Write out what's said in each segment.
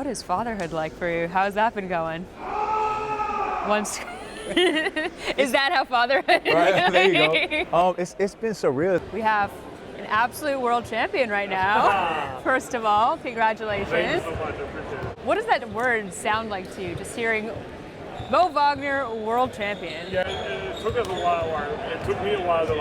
What is fatherhood like for you? How's that been going? Once. Is that how fatherhood? Right, there you go. It's been surreal. We have an absolute world champion right now. First of all, congratulations. Thank you so much. I appreciate it. What does that word sound like to you? Just hearing Mo Wagner, world champion. Yeah, it took us a while. It took me a while to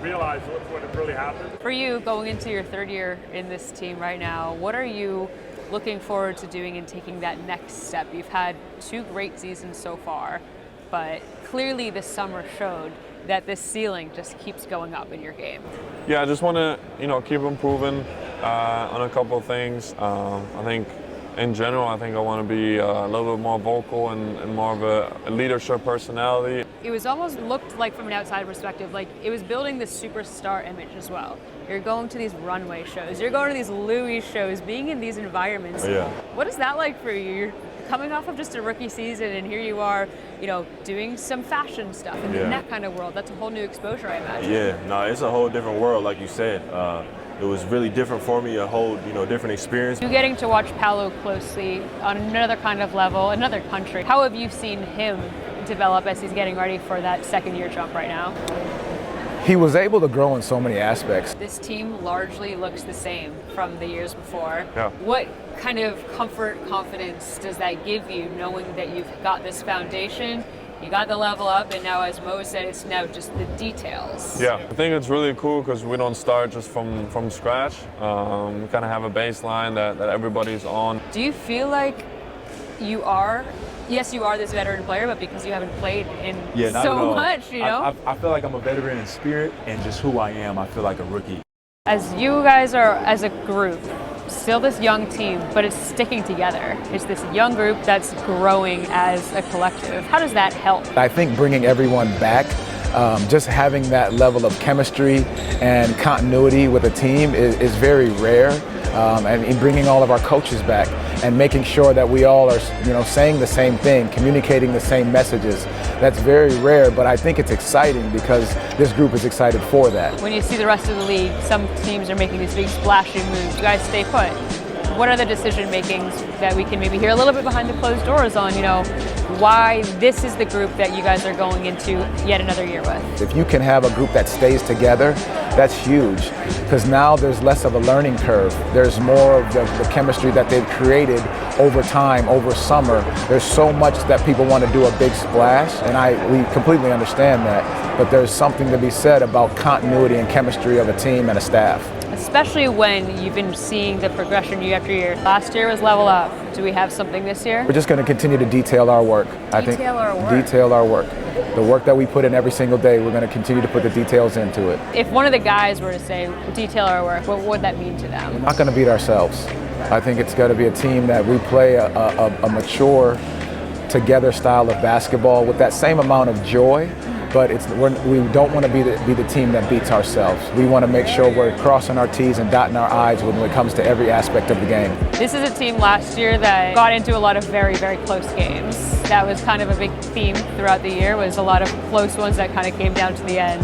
realize what had really happened. For you, going into your third year in this team right now, what are you looking forward to doing and taking that next step? You've had 2 great seasons so far, but clearly this summer showed that this ceiling just keeps going up in your game. Yeah, I just want to, keep improving on a couple of things. I think in general, I want to be a little bit more vocal and more of a leadership personality. It was almost looked like, from an outside perspective, like it was building this superstar image as well. You're going to these runway shows, you're going to these Louis shows, being in these environments. Yeah. What is that like for you? You're coming off of just a rookie season, and here you are, doing some fashion stuff in that kind of world. That's a whole new exposure, I imagine. Yeah, no, it's a whole different world, like you said. It was really different for me, a whole, different experience. You getting to watch Paolo closely on another kind of level, another country. How have you seen him develop as he's getting ready for that second-year jump right now? He was able to grow in so many aspects. This team largely looks the same from the years before. Yeah. What kind of comfort, confidence does that give you, knowing that you've got this foundation, you got the level up, and now, as Mo said, it's now just the details? Yeah, I think it's really cool because we don't start just from scratch. We kind of have a baseline that everybody's on. Do you feel like you are, yes, you are this veteran player, but because you haven't played in so much, I feel like I'm a veteran in spirit, and just who I am, I feel like a rookie. As you guys are, as a group, still this young team, but it's sticking together. It's this young group that's growing as a collective. How does that help? I think bringing everyone back, just having that level of chemistry and continuity with a team is very rare. And in bringing all of our coaches back and making sure that we all are, saying the same thing, communicating the same messages. That's very rare, but I think it's exciting because this group is excited for that. When you see the rest of the league, some teams are making these big splashy moves. You guys stay put. What are the decision makings that we can maybe hear a little bit behind the closed doors on, why this is the group that you guys are going into yet another year with? If you can have a group that stays together, that's huge, because now there's less of a learning curve. There's more of the chemistry that they've created over time, over summer. There's so much that people want to do a big splash, and we completely understand that, but there's something to be said about continuity and chemistry of a team and a staff. Especially when you've been seeing the progression year after year. Last year was level up. Do we have something this year? We're just going to continue to detail our work. Detail our work. The work that we put in every single day, we're going to continue to put the details into it. If one of the guys were to say, detail our work, what would that mean to them? We're not going to beat ourselves. I think it's going to be a team that we play a mature, together style of basketball with that same amount of joy. But we don't want to be the team that beats ourselves. We want to make sure we're crossing our T's and dotting our I's when it comes to every aspect of the game. This is a team last year that got into a lot of very, very close games. That was kind of a big theme throughout the year, was a lot of close ones that kind of came down to the end.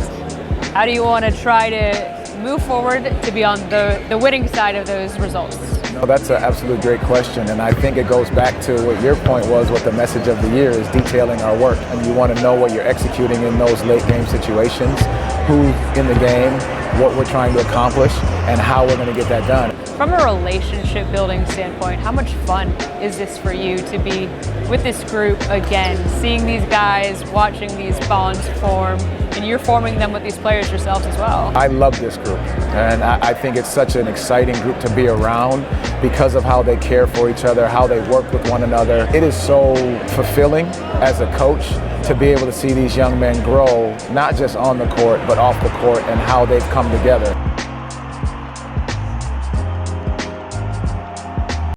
How do you want to try to move forward to be on the winning side of those results? No, that's an absolute great question, and I think it goes back to what your point was, what the message of the year is, detailing our work. And you want to know what you're executing in those late game situations, who's in the game, what we're trying to accomplish, and how we're going to get that done. From a relationship building standpoint, how much fun is this for you to be with this group again, seeing these guys, watching these bonds form, and you're forming them with these players yourselves as well? I love this group, and I think it's such an exciting group to be around because of how they care for each other, how they work with one another. It is so fulfilling as a coach to be able to see these young men grow, not just on the court, but off the court, and how they've come together.